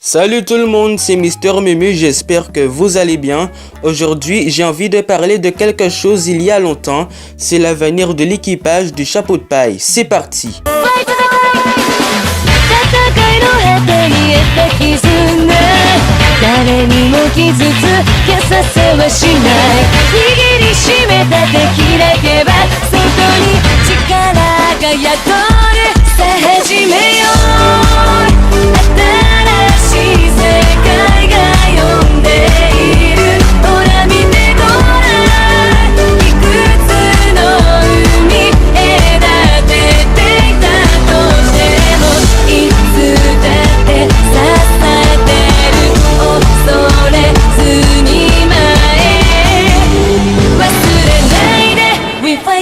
Salut tout le monde, c'est Mister Mumu, j'espère que vous allez bien. Aujourd'hui, j'ai envie de parler de quelque chose il y a longtemps, c'est l'avenir de l'équipage du chapeau de paille. C'est parti.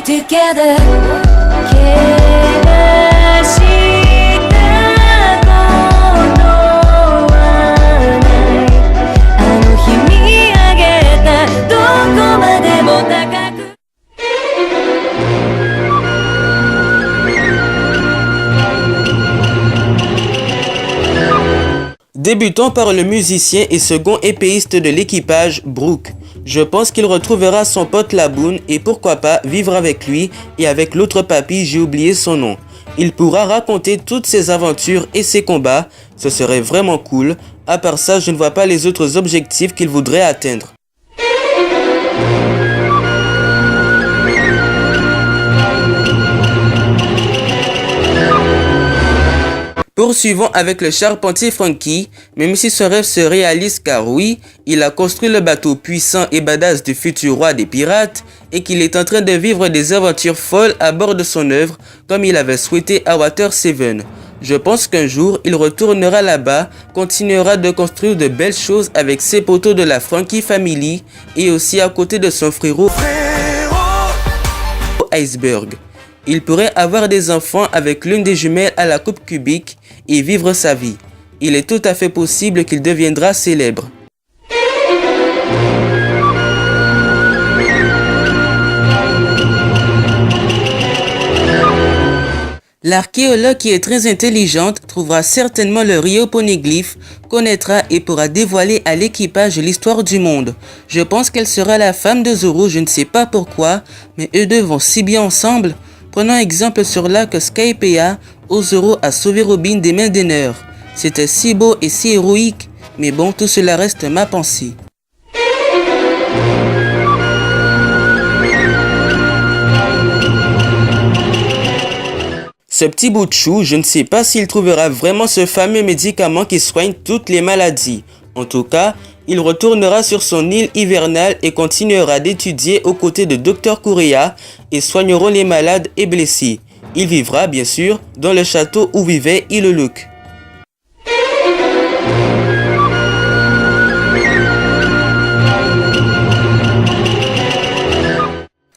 Together. Débutons par le musicien et second épéiste de l'équipage, Brooke. Je pense qu'il retrouvera son pote Laboon et pourquoi pas vivre avec lui et avec l'autre papy, j'ai oublié son nom. Il pourra raconter toutes ses aventures et ses combats, ce serait vraiment cool. À part ça, je ne vois pas les autres objectifs qu'il voudrait atteindre. Poursuivons avec le charpentier Frankie, même si son rêve se réalise car oui, il a construit le bateau puissant et badass du futur roi des pirates et qu'il est en train de vivre des aventures folles à bord de son œuvre comme il avait souhaité à Water 7. Je pense qu'un jour, il retournera là-bas, continuera de construire de belles choses avec ses poteaux de la Frankie Family et aussi à côté de son frérot Iceberg. Il pourrait avoir des enfants avec l'une des jumelles à la coupe cubique et vivre sa vie. Il est tout à fait possible qu'il deviendra célèbre. L'archéologue qui est très intelligente trouvera certainement le Rio Poneglyph, connaîtra et pourra dévoiler à l'équipage l'histoire du monde. Je pense qu'elle sera la femme de Zoro, je ne sais pas pourquoi, mais eux deux vont si bien ensemble. Prenons exemple sur là que Skypiea, Zoro a sauvé Robin des mains d'Enner. C'était si beau et si héroïque, mais bon, tout cela reste ma pensée. Ce petit bout de chou, je ne sais pas s'il trouvera vraiment ce fameux médicament qui soigne toutes les maladies. En tout cas, il retournera sur son île hivernale et continuera d'étudier aux côtés de Dr Kureha et soigneront les malades et blessés. Il vivra bien sûr dans le château où vivait Iluluk.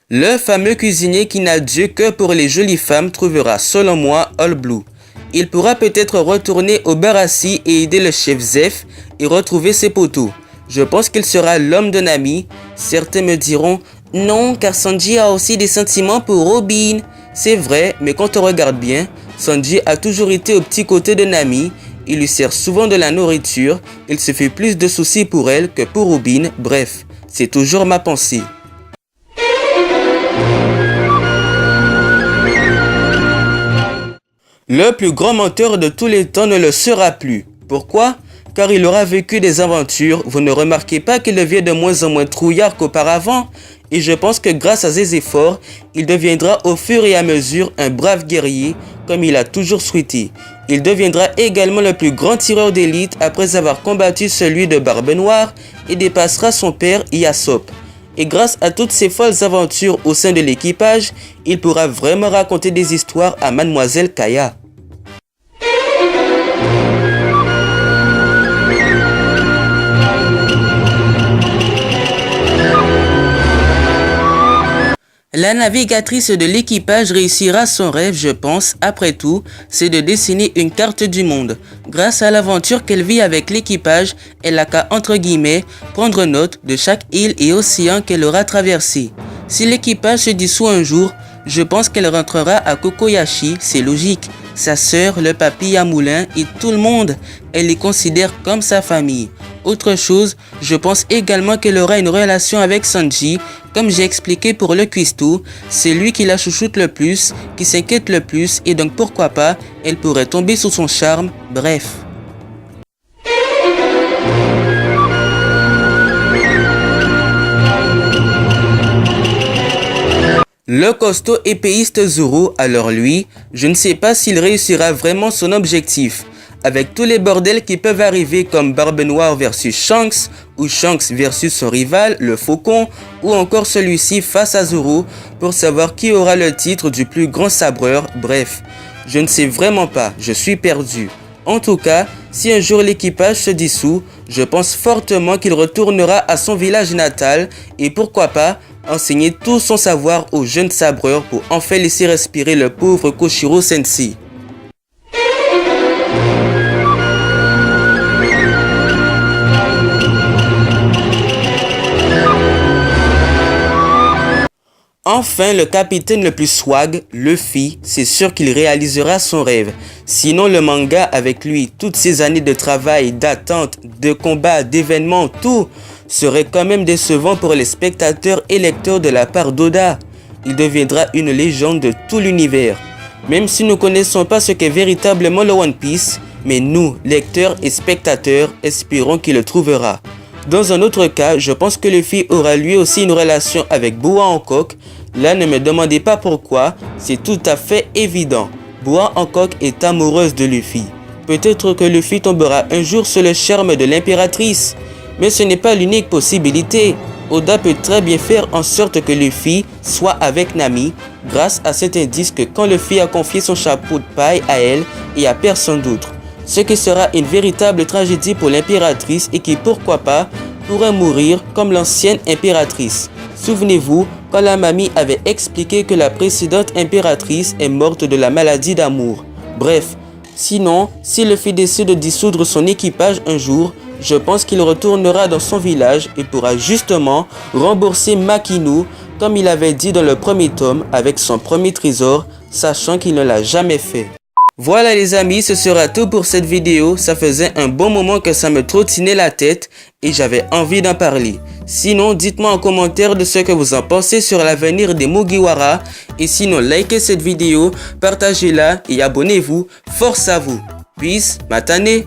Le fameux cuisinier qui n'a Dieu que pour les jolies femmes trouvera selon moi All Blue. Il pourra peut-être retourner au Barassi et aider le chef Zeph et retrouver ses poteaux. Je pense qu'il sera l'homme de Nami. Certains me diront « Non, car Sanji a aussi des sentiments pour Robin ». C'est vrai, mais quand on regarde bien, Sanji a toujours été au petit côté de Nami. Il lui sert souvent de la nourriture. Il se fait plus de soucis pour elle que pour Robin. Bref, c'est toujours ma pensée. Le plus grand menteur de tous les temps ne le sera plus. Pourquoi ? Car il aura vécu des aventures. Vous ne remarquez pas qu'il devient de moins en moins trouillard qu'auparavant ? Et je pense que grâce à ses efforts, il deviendra au fur et à mesure un brave guerrier, comme il a toujours souhaité. Il deviendra également le plus grand tireur d'élite après avoir combattu celui de Barbe Noire et dépassera son père Yasopp. Et grâce à toutes ces folles aventures au sein de l'équipage, il pourra vraiment raconter des histoires à Mademoiselle Kaya. La navigatrice de l'équipage réussira son rêve, je pense, après tout, c'est de dessiner une carte du monde. Grâce à l'aventure qu'elle vit avec l'équipage, elle n'a qu'à, entre guillemets, prendre note de chaque île et océan qu'elle aura traversé. Si l'équipage se dissout un jour, je pense qu'elle rentrera à Kokoyashi, c'est logique. sa sœur, le papy à Moulin et tout le monde. Elle les considère comme sa famille. Autre chose, je pense également qu'elle aura une relation avec Sanji. Comme j'ai expliqué pour le cuistot, c'est lui qui la chouchoute le plus, qui s'inquiète le plus et donc pourquoi pas, elle pourrait tomber sous son charme, bref. Le costaud épéiste Zoro, alors lui, je ne sais pas s'il réussira vraiment son objectif. Avec tous les bordels qui peuvent arriver comme Barbe Noire versus Shanks, ou Shanks versus son rival, le Faucon, ou encore celui-ci face à Zoro, pour savoir qui aura le titre du plus grand sabreur, bref. Je ne sais vraiment pas, je suis perdu. En tout cas, si un jour l'équipage se dissout, je pense fortement qu'il retournera à son village natal, et pourquoi pas, enseigner tout son savoir aux jeunes sabreurs pour enfin laisser respirer le pauvre Koshiro Sensei. Enfin, le capitaine le plus swag, Luffy, c'est sûr qu'il réalisera son rêve. Sinon, le manga avec lui, toutes ces années de travail, d'attente, de combat, d'événements, tout, serait quand même décevant pour les spectateurs et lecteurs de la part d'Oda. Il deviendra une légende de tout l'univers. Même si nous ne connaissons pas ce qu'est véritablement le One Piece, mais nous, lecteurs et spectateurs, espérons qu'il le trouvera. Dans un autre cas, je pense que Luffy aura lui aussi une relation avec Boa Hancock. Là, ne me demandez pas pourquoi, c'est tout à fait évident. Boa Hancock est amoureuse de Luffy. Peut-être que Luffy tombera un jour sous le charme de l'impératrice. Mais ce n'est pas l'unique possibilité. Oda peut très bien faire en sorte que Luffy soit avec Nami, grâce à cet indice que quand Luffy a confié son chapeau de paille à elle et à personne d'autre. Ce qui sera une véritable tragédie pour l'impératrice et qui, pourquoi pas, pourrait mourir comme l'ancienne impératrice. Souvenez-vous, quand la mamie avait expliqué que la précédente impératrice est morte de la maladie d'amour. Bref, sinon, si Luffy décide de dissoudre son équipage un jour, je pense qu'il retournera dans son village et pourra justement rembourser Makino, comme il avait dit dans le premier tome, avec son premier trésor, sachant qu'il ne l'a jamais fait. Voilà les amis, ce sera tout pour cette vidéo. Ça faisait un bon moment que ça me trottinait la tête et j'avais envie d'en parler. Sinon, dites-moi en commentaire de ce que vous en pensez sur l'avenir des Mugiwara. Et sinon, likez cette vidéo, partagez-la et abonnez-vous. Force à vous. Peace, matane.